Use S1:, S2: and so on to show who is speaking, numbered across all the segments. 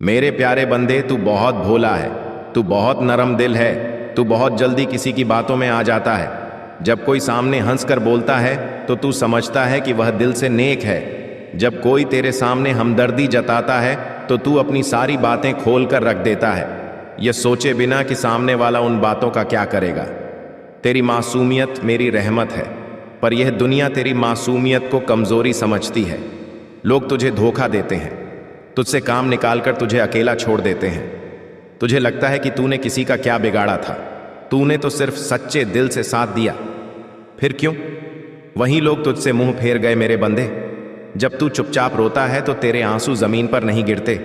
S1: मेरे प्यारे बंदे, तू बहुत भोला है, तू बहुत नरम दिल है, तू बहुत जल्दी किसी की बातों में आ जाता है। जब कोई सामने हंसकर बोलता है तो तू समझता है कि वह दिल से नेक है। जब कोई तेरे सामने हमदर्दी जताता है तो तू अपनी सारी बातें खोल कर रख देता है, यह सोचे बिना कि सामने वाला उन बातों का क्या करेगा। तेरी मासूमियत मेरी रहमत है, पर यह दुनिया तेरी मासूमियत को कमज़ोरी समझती है। लोग तुझे धोखा देते हैं, तुझसे काम निकालकर तुझे अकेला छोड़ देते हैं। तुझे लगता है कि तूने किसी का क्या बिगाड़ा था, तूने तो सिर्फ सच्चे दिल से साथ दिया। फिर क्यों वही लोग तुझसे मुंह फेर गए मेरे बंदे। जब तू चुपचाप रोता है तो तेरे आंसू जमीन पर नहीं गिरते,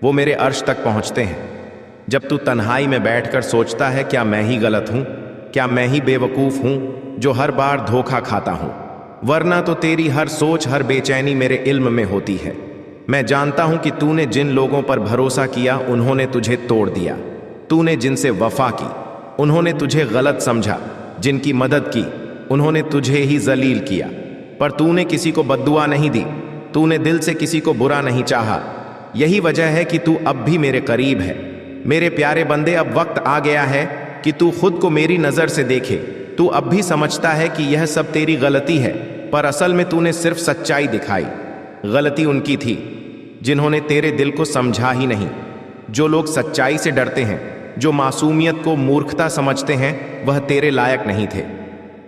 S1: वो मेरे अर्श तक पहुंचते हैं। जब तू तन्हाई में बैठकर सोचता है क्या मैं ही गलत हूं, क्या मैं ही बेवकूफ हूं जो हर बार धोखा खाता हूं, वरना तो तेरी हर सोच, हर बेचैनी मेरे इल्म में होती है। मैं जानता हूं कि तूने जिन लोगों पर भरोसा किया उन्होंने तुझे तोड़ दिया। तूने जिनसे वफा की उन्होंने तुझे गलत समझा, जिनकी मदद की उन्होंने तुझे ही जलील किया। पर तूने किसी को बद्दुआ नहीं दी, तूने दिल से किसी को बुरा नहीं चाहा। यही वजह है कि तू अब भी मेरे करीब है। मेरे प्यारे बंदे, अब वक्त आ गया है कि तू खुद को मेरी नज़र से देखे। तू अब भी समझता है कि यह सब तेरी गलती है, पर असल में तूने सिर्फ सच्चाई दिखाई। गलती उनकी थी जिन्होंने तेरे दिल को समझा ही नहीं। जो लोग सच्चाई से डरते हैं, जो मासूमियत को मूर्खता समझते हैं, वह तेरे लायक नहीं थे।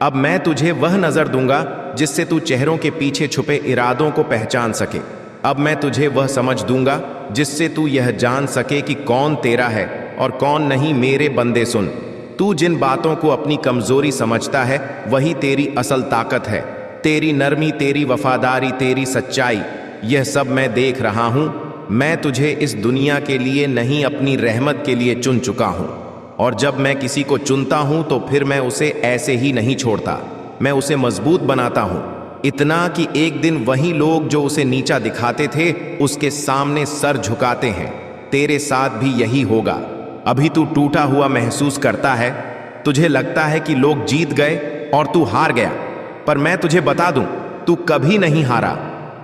S1: अब मैं तुझे वह नज़र दूंगा जिससे तू चेहरों के पीछे छुपे इरादों को पहचान सके। अब मैं तुझे वह समझ दूंगा जिससे तू यह जान सके कि कौन तेरा है और कौन नहीं। मेरे बंदे सुन, तू जिन बातों को अपनी कमज़ोरी समझता है वही तेरी असल ताकत है। तेरी नरमी, तेरी वफादारी, तेरी सच्चाई, यह सब मैं देख रहा हूं। मैं तुझे इस दुनिया के लिए नहीं, अपनी रहमत के लिए चुन चुका हूं। और जब मैं किसी को चुनता हूं तो फिर मैं उसे ऐसे ही नहीं छोड़ता, मैं उसे मजबूत बनाता हूं। इतना कि एक दिन वही लोग जो उसे नीचा दिखाते थे उसके सामने सर झुकाते हैं। तेरे साथ भी यही होगा। अभी तू टूटा हुआ महसूस करता है, तुझे लगता है कि लोग जीत गए और तू हार गया, पर मैं तुझे बता दूं, तू कभी नहीं हारा,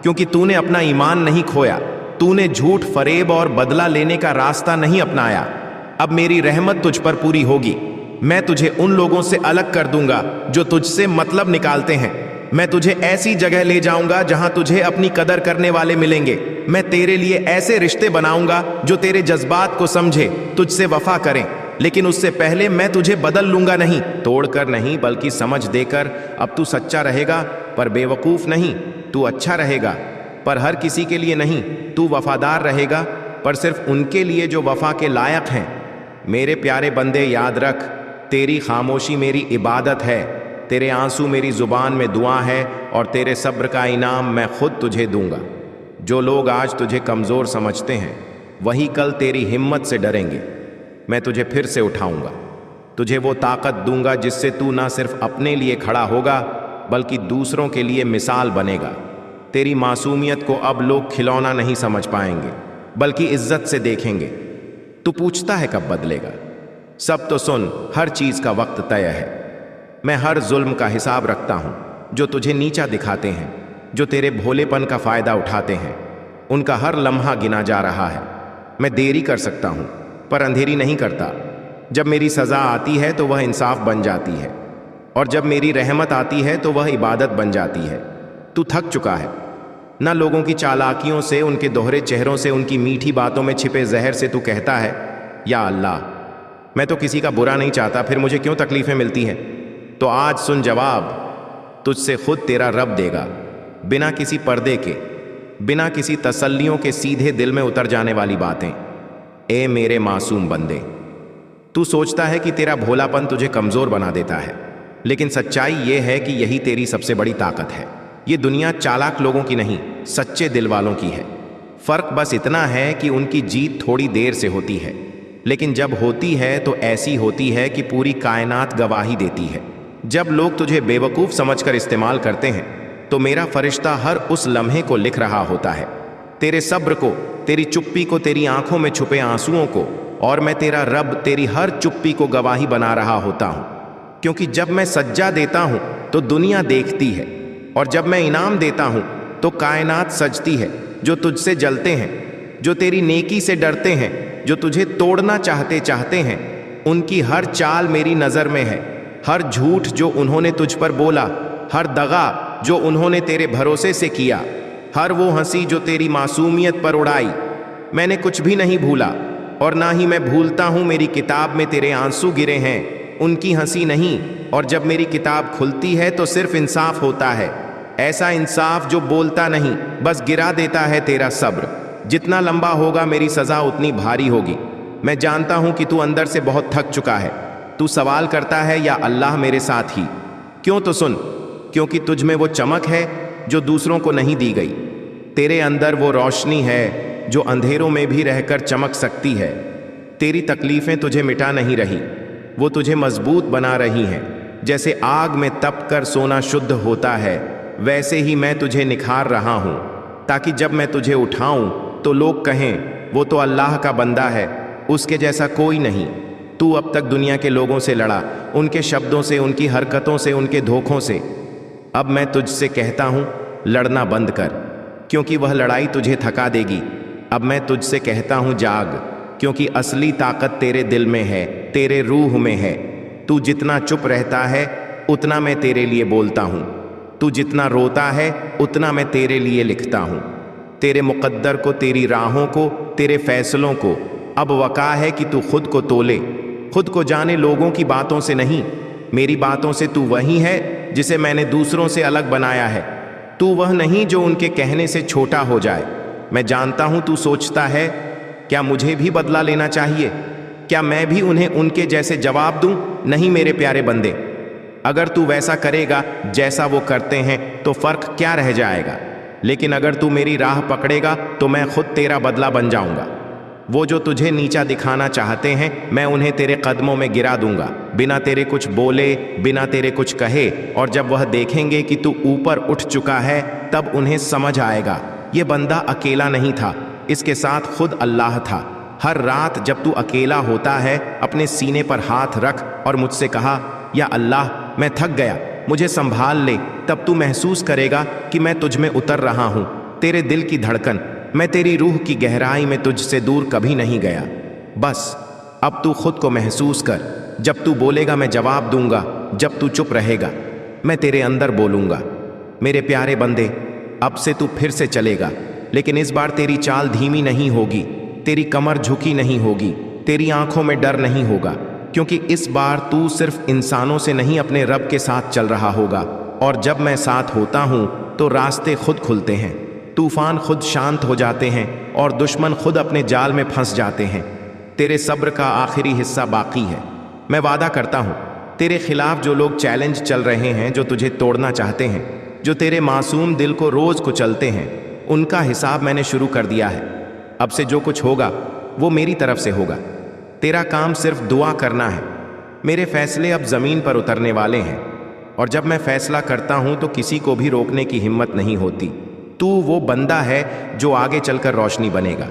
S1: क्योंकि तूने अपना ईमान नहीं खोया। तूने झूठ, फरेब और बदला लेने का रास्ता नहीं अपनाया। अब मेरी रहमत तुझ पर पूरी होगी। मैं तुझे उन लोगों से अलग कर दूंगा जो तुझसे मतलब निकालते हैं। मैं तुझे ऐसी जगह ले जाऊंगा जहां तुझे अपनी कदर करने वाले मिलेंगे। मैं तेरे लिए ऐसे रिश्ते बनाऊंगा जो तेरे जज्बात को समझे, तुझसे वफा करें। लेकिन उससे पहले मैं तुझे बदल लूंगा, नहीं तोड़कर, नहीं बल्कि समझ देकर। अब तू सच्चा रहेगा पर बेवकूफ़ नहीं। तू अच्छा रहेगा पर हर किसी के लिए नहीं। तू वफादार रहेगा पर सिर्फ उनके लिए जो वफा के लायक हैं। मेरे प्यारे बंदे, याद रख, तेरी खामोशी मेरी इबादत है, तेरे आंसू मेरी ज़ुबान में दुआ है, और तेरे सब्र का इनाम मैं खुद तुझे दूंगा। जो लोग आज तुझे कमज़ोर समझते हैं वही कल तेरी हिम्मत से डरेंगे। मैं तुझे फिर से उठाऊंगा, तुझे वो ताकत दूंगा जिससे तू ना सिर्फ अपने लिए खड़ा होगा बल्कि दूसरों के लिए मिसाल बनेगा। तेरी मासूमियत को अब लोग खिलौना नहीं समझ पाएंगे बल्कि इज्जत से देखेंगे। तू पूछता है कब बदलेगा? सब तो सुन, हर चीज़ का वक्त तय है। मैं हर जुल्म का हिसाब रखता हूँ जो तुझे नीचा दिखाते हैं, जो तेरे भोलेपन का फ़ायदा उठाते हैं। उनका हर लम्हा गिना जा रहा है। मैं देरी कर सकता हूँ पर अंधेरी नहीं करता। जब मेरी सज़ा आती है तो वह इंसाफ बन जाती है, और जब मेरी रहमत आती है तो वह इबादत बन जाती है। तू थक चुका है ना लोगों की चालाकियों से, उनके दोहरे चेहरों से, उनकी मीठी बातों में छिपे जहर से। तू कहता है, या अल्लाह, मैं तो किसी का बुरा नहीं चाहता, फिर मुझे क्यों तकलीफ़ें मिलती हैं? तो आज सुन जवाब, तुझसे खुद तेरा रब देगा, बिना किसी पर्दे के, बिना किसी तसल्लियों के, सीधे दिल में उतर जाने वाली बातें। ए मेरे मासूम बंदे, तू सोचता है कि तेरा भोलापन तुझे कमज़ोर बना देता है, लेकिन सच्चाई ये है कि यही तेरी सबसे बड़ी ताकत है। ये दुनिया चालाक लोगों की नहीं, सच्चे दिल वालों की है। फ़र्क बस इतना है कि उनकी जीत थोड़ी देर से होती है, लेकिन जब होती है तो ऐसी होती है कि पूरी कायनात गवाही देती है। जब लोग तुझे बेवकूफ़ समझकर इस्तेमाल करते हैं तो मेरा फरिश्ता हर उस लम्हे को लिख रहा होता है, तेरे सब्र को, तेरी चुप्पी को, तेरी आंखों में छुपे आंसुओं को। और मैं तेरा रब तेरी हर चुप्पी को गवाही बना रहा होता हूँ, क्योंकि जब मैं सज्जा देता हूँ तो दुनिया देखती है, और जब मैं इनाम देता हूँ तो कायनात सजती है। जो तुझसे जलते हैं, जो तेरी नेकी से डरते हैं, जो तुझे तोड़ना चाहते हैं, उनकी हर चाल मेरी नज़र में है। हर झूठ जो उन्होंने तुझ पर बोला, हर दगा जो उन्होंने तेरे भरोसे से किया, हर वो हंसी जो तेरी मासूमियत पर उड़ाई, मैंने कुछ भी नहीं भूला और ना ही मैं भूलता हूँ। मेरी किताब में तेरे आंसू गिरे हैं, उनकी हंसी नहीं। और जब मेरी किताब खुलती है तो सिर्फ इंसाफ होता है, ऐसा इंसाफ जो बोलता नहीं, बस गिरा देता है तेरा सब्र। जितना लंबा होगा मेरी सज़ा उतनी भारी होगी। मैं जानता हूँ कि तू अंदर से बहुत थक चुका है। तू सवाल करता है या अल्लाह मेरे साथ ही? क्यों? तो सुन, क्योंकि तुझ में वो चमक है जो दूसरों को नहीं दी गई। तेरे अंदर वो रोशनी है जो अंधेरों में भी रहकर चमक सकती है। तेरी तकलीफ़ें तुझे मिटा नहीं रही, वो तुझे मजबूत बना रही हैं। जैसे आग में तप कर सोना शुद्ध होता है, वैसे ही मैं तुझे निखार रहा हूँ, ताकि जब मैं तुझे उठाऊं तो लोग कहें वो तो अल्लाह का बंदा है, उसके जैसा कोई नहीं। तू अब तक दुनिया के लोगों से लड़ा, उनके शब्दों से, उनकी हरकतों से, उनके धोखों से। अब मैं तुझसे कहता हूँ, लड़ना बंद कर, क्योंकि वह लड़ाई तुझे थका देगी। अब मैं तुझसे कहता हूँ, जाग, क्योंकि असली ताकत तेरे दिल में है, तेरे रूह में है। तू जितना चुप रहता है उतना मैं तेरे लिए बोलता हूँ, तू जितना रोता है उतना मैं तेरे लिए लिखता हूँ। तेरे मुक़द्दर को, तेरी राहों को, तेरे फैसलों को अब वक़ा है कि तू खुद को तोले, खुद को जाने, लोगों की बातों से नहीं। मेरी बातों से तू वही है जिसे मैंने दूसरों से अलग बनाया है। तू वह नहीं जो उनके कहने से छोटा हो जाए। मैं जानता हूँ तू सोचता है, क्या मुझे भी बदला लेना चाहिए? क्या मैं भी उन्हें उनके जैसे जवाब दूं? नहीं मेरे प्यारे बंदे, अगर तू वैसा करेगा जैसा वो करते हैं तो फ़र्क क्या रह जाएगा। लेकिन अगर तू मेरी राह पकड़ेगा तो मैं खुद तेरा बदला बन जाऊंगा। वो जो तुझे नीचा दिखाना चाहते हैं, मैं उन्हें तेरे कदमों में गिरा दूंगा, बिना तेरे कुछ बोले, बिना तेरे कुछ कहे। और जब वह देखेंगे कि तू ऊपर उठ चुका है, तब उन्हें समझ आएगा ये बंदा अकेला नहीं था, इसके साथ खुद अल्लाह था। हर रात जब तू अकेला होता है, अपने सीने पर हाथ रख और मुझसे कहा, या अल्लाह मैं थक गया, मुझे संभाल ले। तब तू महसूस करेगा कि मैं तुझ में उतर रहा हूँ, तेरे दिल की धड़कन। मैं तेरी रूह की गहराई में तुझसे दूर कभी नहीं गया। बस अब तू खुद को महसूस कर। जब तू बोलेगा मैं जवाब दूंगा, जब तू चुप रहेगा मैं तेरे अंदर बोलूंगा। मेरे प्यारे बंदे, अब से तू फिर से चलेगा, लेकिन इस बार तेरी चाल धीमी नहीं होगी, तेरी कमर झुकी नहीं होगी, तेरी आंखों में डर नहीं होगा, क्योंकि इस बार तू सिर्फ इंसानों से नहीं अपने रब के साथ चल रहा होगा। और जब मैं साथ होता हूँ तो रास्ते खुद खुलते हैं, तूफान खुद शांत हो जाते हैं और दुश्मन खुद अपने जाल में फंस जाते हैं। तेरे सब्र का आखिरी हिस्सा बाकी है। मैं वादा करता हूँ, तेरे खिलाफ जो लोग चैलेंज चल रहे हैं, जो तुझे तोड़ना चाहते हैं, जो तेरे मासूम दिल को रोज़ कुचलते हैं, उनका हिसाब मैंने शुरू कर दिया है। अब से जो कुछ होगा वो मेरी तरफ से होगा। तेरा काम सिर्फ दुआ करना है। मेरे फैसले अब ज़मीन पर उतरने वाले हैं, और जब मैं फैसला करता हूँ तो किसी को भी रोकने की हिम्मत नहीं होती। तू वो बंदा है जो आगे चलकर रोशनी बनेगा।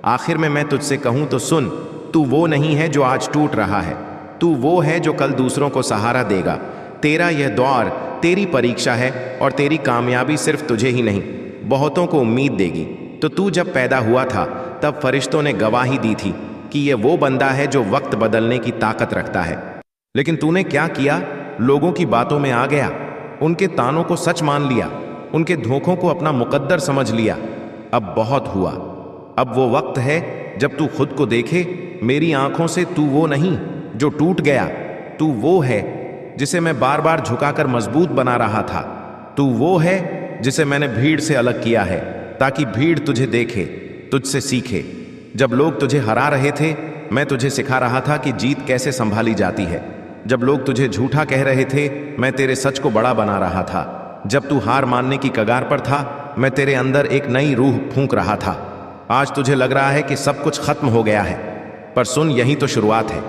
S1: आखिर में मैं तुझसे कहूँ तो सुन, तू वो नहीं है जो आज टूट रहा है, तू वो है जो कल दूसरों को सहारा देगा। तेरा यह दौर तेरी परीक्षा है, और तेरी कामयाबी सिर्फ तुझे ही नहीं, बहुतों को उम्मीद देगी। तो तू जब पैदा हुआ था तब फरिश्तों ने गवाही दी थी कि ये वो बंदा है जो वक्त बदलने की ताकत रखता है। लेकिन तूने क्या किया? लोगों की बातों में आ गया, उनके तानों को सच मान लिया, उनके धोखों को अपना मुकद्दर समझ लिया। अब बहुत हुआ। अब वो वक्त है जब तू खुद को देखे। मेरी आंखों से तू वो नहीं जो टूट गया, तू वो है जिसे मैं बार बार झुकाकर मजबूत बना रहा था। तू वो है जिसे मैंने भीड़ से अलग किया है, ताकि भीड़ तुझे देखे, तुझसे सीखे। जब लोग तुझे हरा रहे थे, मैं तुझे सिखा रहा था कि जीत कैसे संभाली जाती है। जब लोग तुझे झूठा कह रहे थे, मैं तेरे सच को बड़ा बना रहा था। जब तू हार मानने की कगार पर था, मैं तेरे अंदर एक नई रूह फूंक रहा था। आज तुझे लग रहा है कि सब कुछ खत्म हो गया है, पर सुन, यही तो शुरुआत है।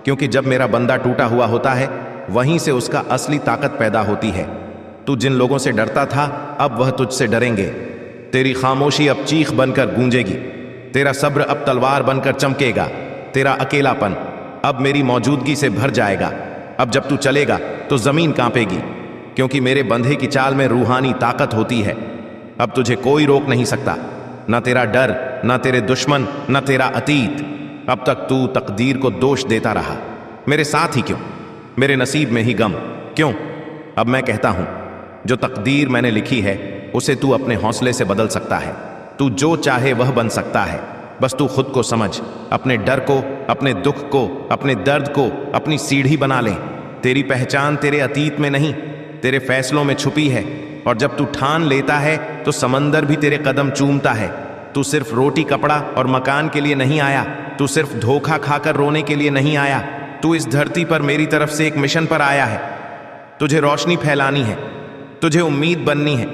S1: क्योंकि जब मेरा बंदा टूटा हुआ होता है, वहीं से उसका असली ताकत पैदा होती है। तू जिन लोगों से डरता था, अब वह तुझसे डरेंगे। तेरी खामोशी अब चीख बनकर गूंजेगी, तेरा सब्र अब तलवार बनकर चमकेगा, तेरा अकेलापन अब मेरी मौजूदगी से भर जाएगा। अब जब तू चलेगा तो जमीन कांपेगी, क्योंकि मेरे बंधे की चाल में रूहानी ताकत होती है। अब तुझे कोई रोक नहीं सकता, ना तेरा डर, نہ تیرے دشمن، نہ تیرا اتیت۔ اب تک تو تقدیر کو دوش دیتا رہا، میرے ساتھ ہی کیوں، میرے نصیب میں ہی غم کیوں؟ اب میں کہتا ہوں، جو تقدیر میں نے لکھی ہے اسے تو اپنے حوصلے سے بدل سکتا ہے، تو جو چاہے وہ بن سکتا ہے۔ بس تو خود کو سمجھ، اپنے ڈر کو، اپنے دکھ کو، اپنے درد کو اپنی سیڑھی بنا لے۔ تیری پہچان تیرے اتیت میں نہیں، تیرے فیصلوں میں چھپی ہے، اور جب تو ٹھان لیتا ہے تو سمندر بھی تیرے قدم چومتا ہے۔ تو صرف روٹی کپڑا اور مکان کے لیے نہیں آیا، تو صرف دھوکہ کھا کر رونے کے لیے نہیں آیا، تو اس دھرتی پر میری طرف سے ایک مشن پر آیا ہے۔ تجھے روشنی پھیلانی ہے، تجھے امید بننی ہے،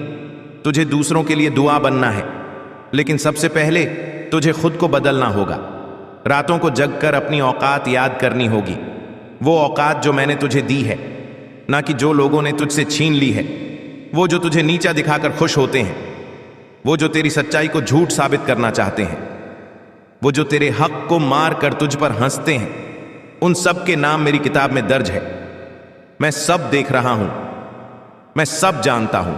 S1: تجھے دوسروں کے لیے دعا بننا ہے، لیکن سب سے پہلے تجھے خود کو بدلنا ہوگا۔ راتوں کو جگ کر اپنی اوقات یاد کرنی ہوگی، وہ اوقات جو میں نے تجھے دی ہے، نہ کہ جو لوگوں نے تجھ سے چھین لی ہے، وہ جو تجھے نیچا دکھا کر خوش ہوتے ہیں، وہ جو تیری سچائی کو جھوٹ ثابت کرنا چاہتے ہیں، وہ جو تیرے حق کو مار کر تجھ پر ہنستے ہیں، ان سب کے نام میری کتاب میں درج ہے۔ میں سب دیکھ رہا ہوں، میں سب جانتا ہوں،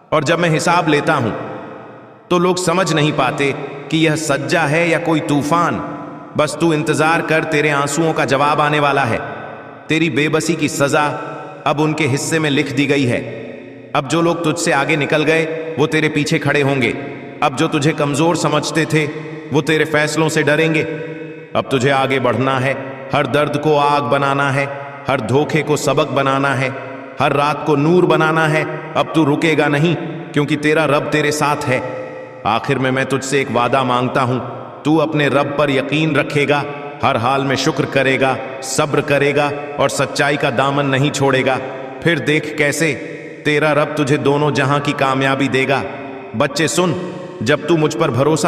S1: اور جب میں حساب لیتا ہوں تو لوگ سمجھ نہیں پاتے کہ یہ سجا ہے یا کوئی طوفان۔ بس تو انتظار کر، تیرے آنسوؤں کا جواب آنے والا ہے۔ تیری بے بسی کی سزا اب ان کے حصے میں لکھ دی گئی ہے۔ اب جو لوگ تجھ سے آگے نکل گئے وہ تیرے پیچھے کھڑے ہوں گے۔ اب جو تجھے کمزور سمجھتے تھے وہ تیرے فیصلوں سے ڈریں گے۔ اب تجھے آگے بڑھنا ہے، ہر درد کو آگ بنانا ہے، ہر دھوکے کو سبق بنانا ہے، ہر رات کو نور بنانا ہے۔ اب تو رکے گا نہیں، کیونکہ تیرا رب تیرے ساتھ ہے۔ آخر میں تجھ سے ایک وعدہ مانگتا ہوں، تو اپنے رب پر یقین رکھے گا، ہر حال میں شکر کرے گا، صبر کرے گا، اور سچائی کا دامن نہیں چھوڑے گا۔ پھر دیکھ کیسے تیرا رب تجھے دونوں جہاں کی کامیابی دے گا۔ بچے سن، جب تو مجھ پر بھروسہ